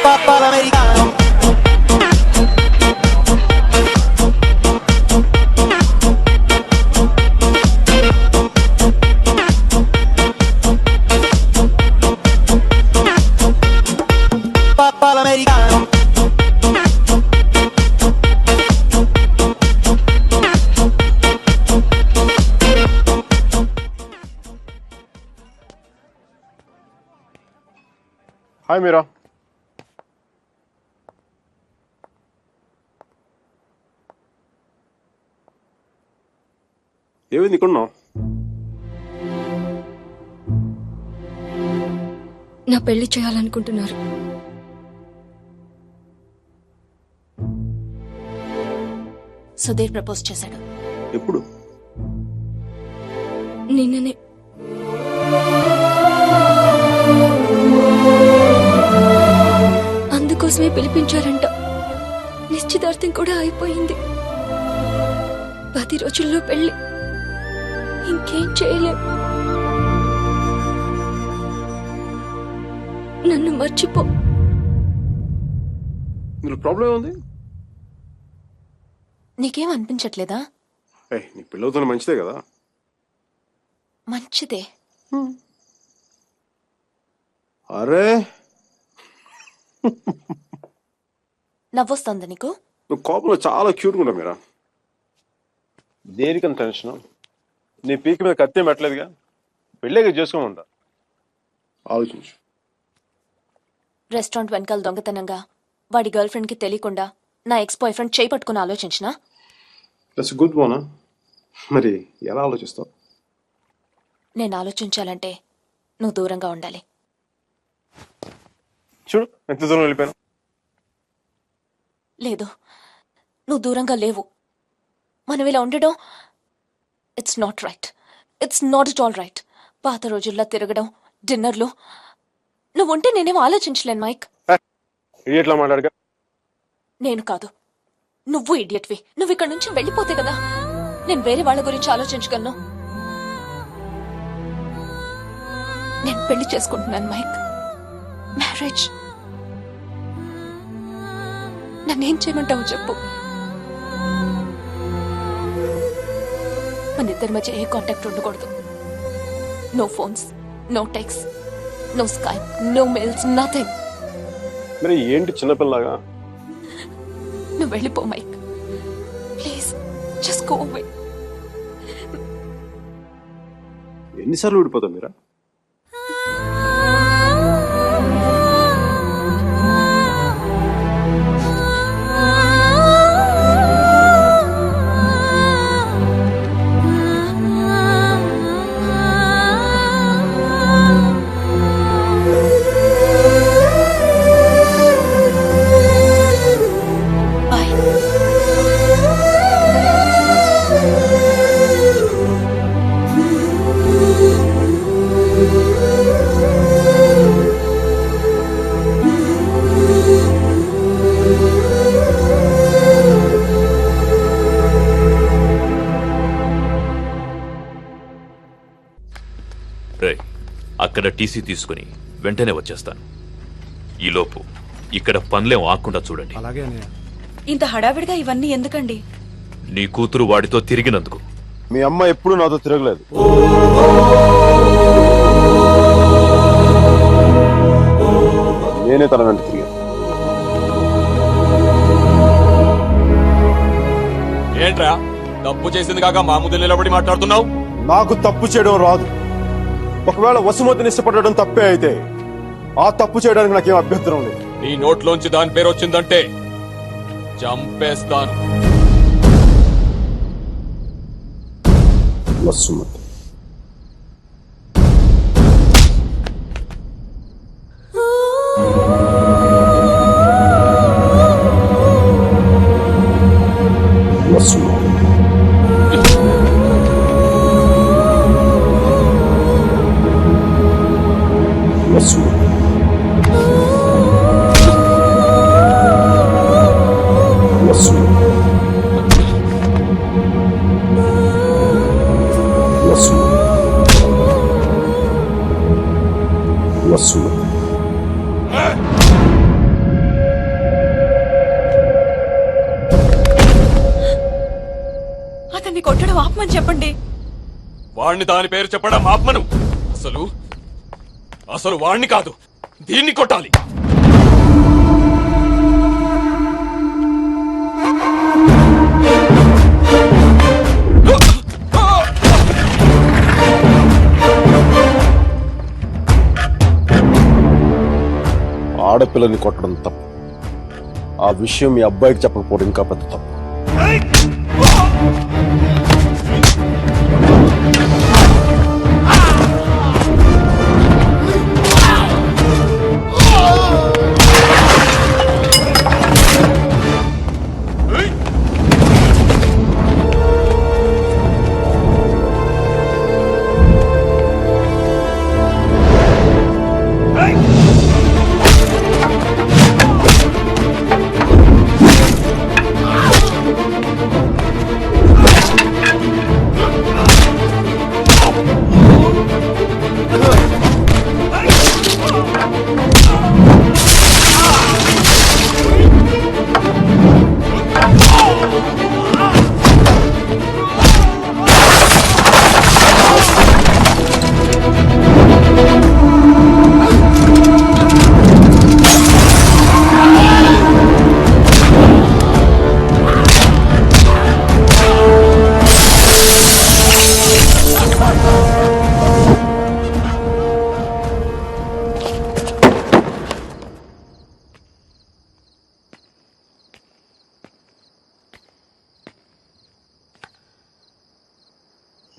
Papà l'americano. Papà l'americano. Hi Mira. ఏమైంది ఇక్కడ ఉన్నావు? నా పెళ్లి చేయాలనుకుంటున్నారు. సుధీర్ ప్రపోజ్ చేశాడు. ఎప్పుడు? నిన్ననే. అందుకోసమే పిలిపించారంట. నిశ్చితార్థం కూడా అయిపోయింది. 10 రోజుల్లో పెళ్లి. ఇంకేం చేయలేం. నన్ను మర్చిపో. ఇందులో ప్రాబ్లం ఏముంది? నీకేం అనిపించట్లేదా? నీ పిల్లలతో మంచిదే కదా. మంచిదే. అరే నవ్వొస్తుందా నీకు? నువ్వు కోపంలో చాలా క్యూట్గా ఉంటావు మీరా. దేనికని టెన్షన్? నీ పీక మీద కత్తి పెట్టలేదుగా. పెళ్ళేగా చేసుకోమంటా. ఆలోచించు. రెస్టారెంట్ వెనకాల దొంగతనంగా వాడి గర్ల్ ఫ్రెండ్ కి తెలియకుండా నా ఎక్స్ బాయ్ ఫ్రెండ్ చేయి పట్టుకుని ఆలోచించినా? That's good one. మరి ఎలా ఆలోచిస్తావు? నేను ఆలోచించాలంటే నువ్వు దూరంగా ఉండాలి. చూడు ఎంత దూరం వెళ్ళిపోయాను. లేదు, నువ్వు దూరంగా లేవు. మనం ఇలా ఉండడం it's not right. It's not it all right. పాత రోజుల్లో తిరగడం, డిన్నర్లు. నువ్వు ఉంటే నేనేం ఆలోచించలేను మైక్. ఇట్లా మాట్లాడగా. నేను కాదు, నువ్వు ఇడియట్వి. నువ్వు ఇక్కడ నుంచి వెళ్ళిపోతే కదా నేను వేరే వాళ్ళ గురించి ఆలోచించగలను. నేను పెళ్లి చేసుకుంటున్నాను మైక్. మ్యారేజ్. నన్నేం చేయమంటావు చెప్పు. మన ఇద్దరి మధ్య ఏ కాంటాక్ట్ ఉండకూడదు. No phones, no text, no Skype, no mails, nothing. మరి ఏంటి చిన్నపిల్లగా? నువ్వు వెళ్ళిపో Mike. Please just go away. ఎన్నిసార్లు ఊడిపోతావు మీరా? అక్కడ టీసీ తీసుకుని వెంటనే వచ్చేస్తాను. ఈలోపు ఇక్కడ పనులేం ఆకుండా చూడండి. ఇంత హడావిడిగా ఇవన్నీ ఎందుకండి? నీ కూతురు వాడితో తిరిగినందుకు. మీ అమ్మ ఎప్పుడు నాతో తిరగలేదు. నేనే తన వెంట తిరిగాను. ఏంట్రా తప్పు చేసింది కాక మా ముందు నిలబడి మాట్లాడుతున్నావు? నాకు తప్పు చేయడం రాదు. ఒకవేళ వసుమతిని ఇష్టపడడం తప్పే అయితే ఆ తప్పు చేయడానికి నాకేం అభ్యంతరం లేదు. నీ నోట్లోంచి దాని పేరు వచ్చిందంటే చంపేస్తాను. వసుమతి ఆపమని చెప్పండి. వాణ్ణి దాని పేరు చెప్పడం ఆత్మను. అసలు అసలు వాణ్ణి కాదు, దీన్ని కొట్టాలి. ఆడపిల్లని కొట్టడం తప్పు. ఆ విషయం మీ అబ్బాయికి చెప్పకపోవడం ఇంకా పెద్ద తప్పు.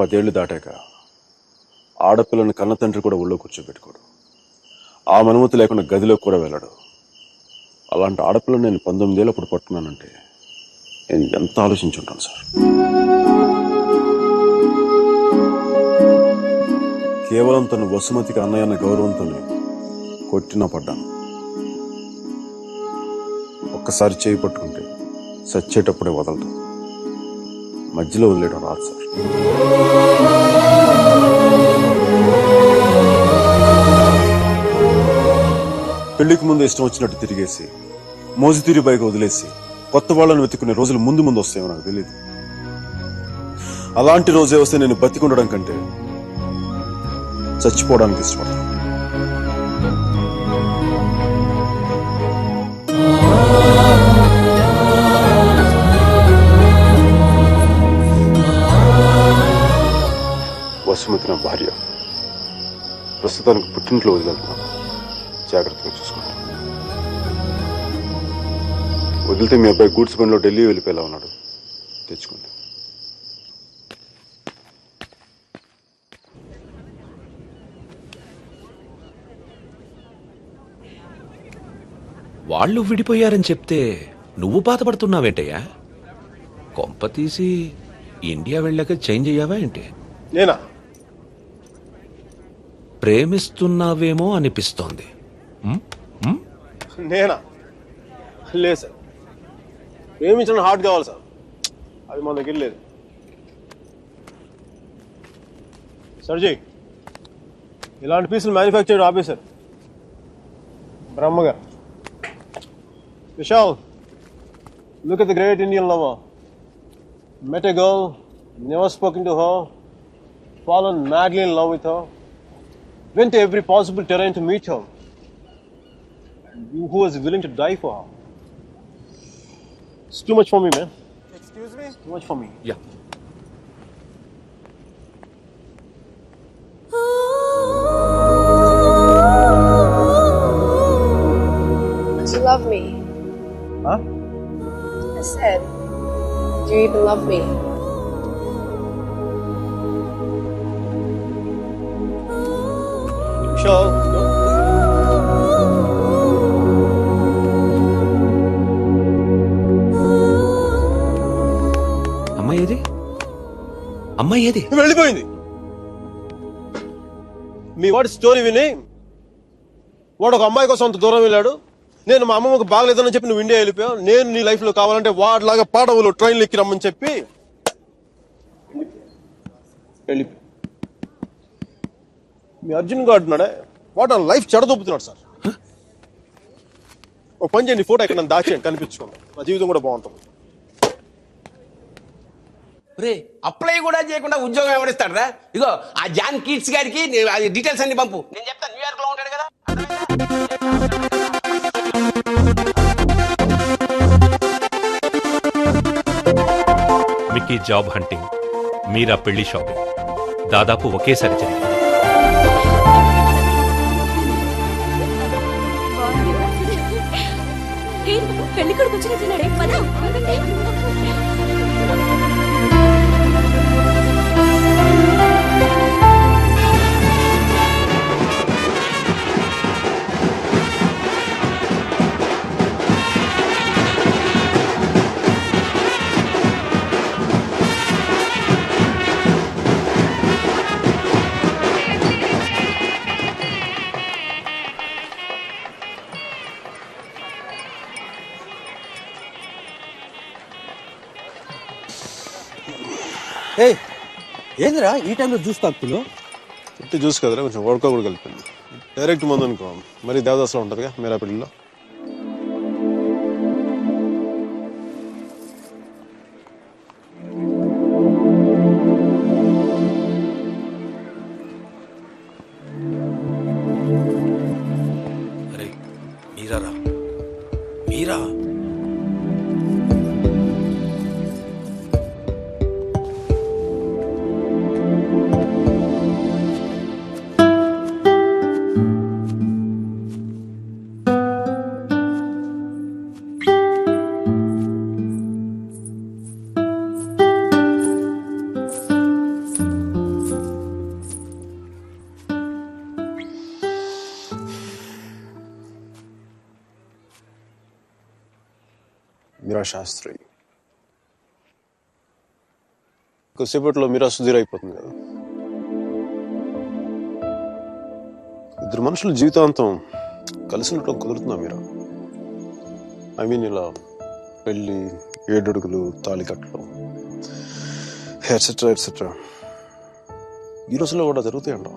పదేళ్లు దాటాక ఆడపిల్లని కన్న తండ్రి కూడా ఒళ్ళో కూర్చోబెట్టుకోడు. ఆ అనుమతి లేకుండా గదిలోకి కూడా వెళ్ళడు. అలాంటి ఆడపిల్లని నేను 19 ఏళ్ళప్పుడు పట్టుకున్నానంటే నేను ఎంత ఆలోచించుంటాను సార్. కేవలం తను వసుమతికి అన్నయ్య అన్న గౌరవంతోనే కొట్టినా పడ్డాను. ఒక్కసారి చేయి పట్టుకుంటే చచ్చేటప్పుడే వదలదు. మధ్యలో వదిలేయడం రాదు సార్. పెళ్లికి ముందు ఇష్టం వచ్చినట్టు తిరిగేసి మోజుతీరి బైక్ వదిలేసి కొత్త వాళ్ళని వెతుక్కునే రోజులు ముందు ముందు వస్తాయో నాకు తెలియదు. అలాంటి రోజే వస్తే నేను బతికుండడం కంటే చచ్చిపోవడానికి ఇష్టపడతాను. వసుమతి నా భార్య. ప్రస్తుతానికి పుట్టింట్లో వదిలేస్తున్నాను. జాగ్రత్తగా చూసుకుంటాను. వదిలితే మీ అబ్బాయి గూడ్స్ బండిలో ఢిల్లీ వెళ్ళిపోయేలా ఉన్నాడు. తెచ్చుకోండి. వాళ్ళు విడిపోయారని చెప్తే నువ్వు బాధపడుతున్నావేంటయ్యా? కొంప తీసి ఇండియా వెళ్ళాక చేంజ్ అయ్యావా ఏంటి? నేనా? ప్రేమిస్తున్నావేమో అనిపిస్తోంది. నేనా? లేదు సార్. ప్రేమించడం హార్ట్ కావాలి సార్. అది మన దగ్గర లేదు. సర్జీ, ఇలాంటి పీసులు మ్యానుఫ్యాక్చర్ ఆపేశారు. బ్రహ్మగా. Vishal, look at the great Indian lover. Met a girl, never spoken to her, fallen madly in love with her, went to every possible terrain to meet her, and you who was willing to die for her. It's too much for me, man. Excuse me? It's too much for me. Yeah. Do you love me? Huh? I said, do you even love me? Vishal, no. అమ్మాయి ఏది? అమ్మాయి ఏది? వెళ్ళిపోయింది. మీ వాడి story విని వాడు ఒక అమ్మాయి కోసం అంత దూరం వెళ్ళాడు. నేను మా అమ్మమ్మకు బాగలేదని చెప్పి నువ్వు ఇండియా వెళ్ళిపోయావు. నేను నీ లైఫ్ లో కావాలంటే వాడిలాగా పాడవులు ట్రైన్లు ఎక్కి రమ్మని చెప్పి వెళ్ళిపోయి మీ అర్జున్ గారు అంటున్నాడే వాడు లైఫ్ చెడదొప్పుతున్నాడు సార్. ఒక పని చేయండి, ఫోటో ఎక్కడ దాచేయండి, కనిపించుకోండి. నా జీవితం కూడా బాగుంటుంది. రే అప్లై కూడా చేయకుండా ఉద్యోగం ఎవరిస్తాడరా? ఇగో ఆ జాన్ కీట్స్ గారికి అది డీటెయిల్స్ అన్ని పంపు, నేను చెప్తాను. న్యూయార్క్ లో ఉంటాడు కదా. మిక్కీ జాబ్ హంటింగ్, మీరా పెళ్లి షాపింగ్ దాదాపు ఒకేసారి జరిగింది. పెళ్లి కొడుకు వచ్చినట్టున్నాడే పద ఏందిరా ఈ టైంలో జ్యూస్ తాగుతున్నావు? చెట్టు జ్యూస్ కదరా, కొంచెం ఓడక కూడా కలిపింది. డైరెక్ట్ మందు అనుకో, మరి దేవదాసులో ఉంటుందిగా మీరా పెళ్లిలో. అరే మీరా మీరా మీరా శాస్త్రి కొద్దిసేపట్లో మీరా సుధీర్ అయిపోతుంది కదా. ఇద్దరు మనుషులు జీవితాంతం కలిసి ఉండటం కుదురుతుందా మీరా? ఐ మీన్ ఇలా పెళ్ళి, 7 అడుగులు, తాళికట్లు, ఎట్సెట్రా ఎట్సెట్రా ఈ రోజుల్లో కూడా జరుగుతాయంట.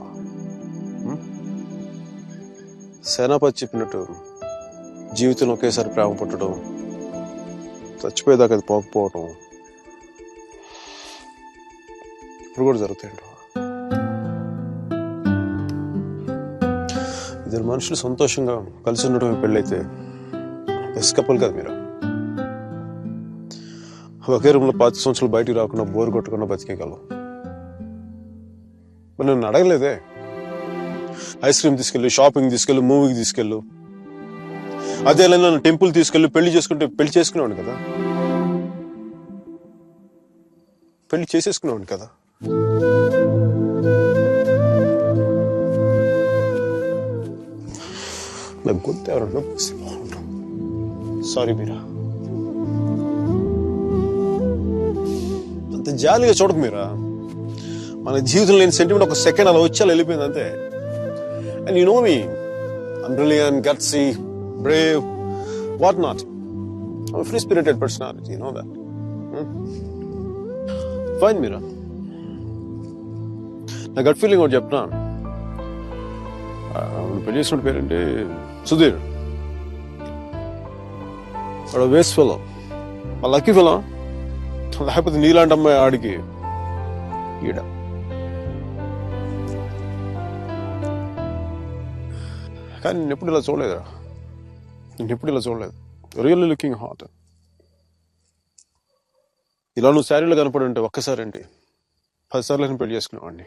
సేనాపతి చెప్పినట్టు జీవితంలో ఒకేసారి ప్రేమ పుట్టడం, చచ్చిపోయేదాకా అది పోకపోవటం ఇప్పుడు కూడా జరుగుతాయంట. ఇద్దరు మనుషులు సంతోషంగా కలిసి ఉండటం పెళ్ళైతే బెస్ట్ కపుల్ కదా మీరు. ఒకే రూమ్లో 5 సంవత్సరాలు బయటికి రాకుండా బోర్ కొట్టకుండా బతికేయగలవు. మరి నన్ను అడగలేదే, ఐస్ క్రీమ్ తీసుకెళ్ళు, షాపింగ్ తీసుకెళ్ళు, మూవీకి తీసుకెళ్ళు. అదే నన్ను టెంపుల్ తీసుకెళ్ళి పెళ్లి చేసుకుంటే పెళ్లి చేసుకునేవాడు కదా, పెళ్లి చేసేసుకునేవాడు కదా. నాకు గొంతు ఎవరన్నా సారీ మీరా, అంత జాలిగా చూడకు మీరా. మన జీవితంలో లేని సెంటిమెంట్ ఒక సెకండ్ అలా వచ్చి అలా వెళ్ళిపోయింది అంతే. And you know me, I'm brilliant, gutsy, brave, what not. I'm a free-spirited personality, you know that. Fine, Meera. నా గట్ ఫీలింగ్ ఒకటి చెప్పనా, పెళ్లి చేసిన పేరేంటి, సుధీర్. వాడు వేస్ట్ ఫెలో, ఆ లక్కీ ఫెలో. లేకపోతే నీలాంటి అమ్మాయి ఆడికి ఈడ. కానీ నేను ఎప్పుడు ఇలా చూడలేదురా, నేను ఎప్పుడు ఇలా చూడలేదు. Really looking hot. ఇలా నువ్వు శారీలో కనపడి ఉంటే ఒక్కసారి ఏంటి 10 సార్లు నేను పెళ్లి చేసుకునేవాడిని.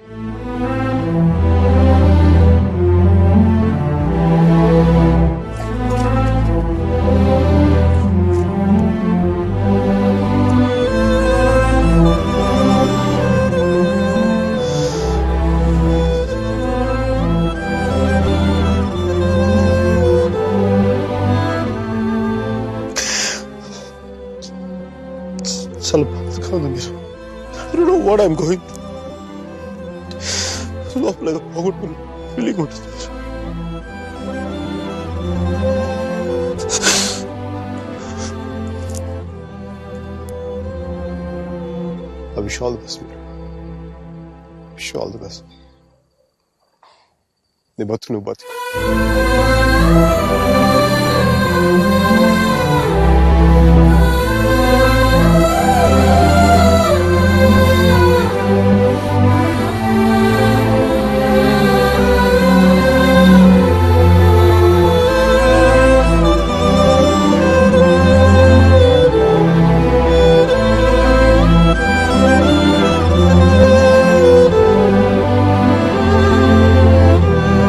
చాలా బాధగా ఉంది మీరు. I don't know what I'm going through. లోపల ఏదో పోగొట్టుకున్న ఫీలింగ్ ఉంటుంది. I wish you all the best, Meera. Wish you all the best. నీ బతుకు నువ్వు బతుకు.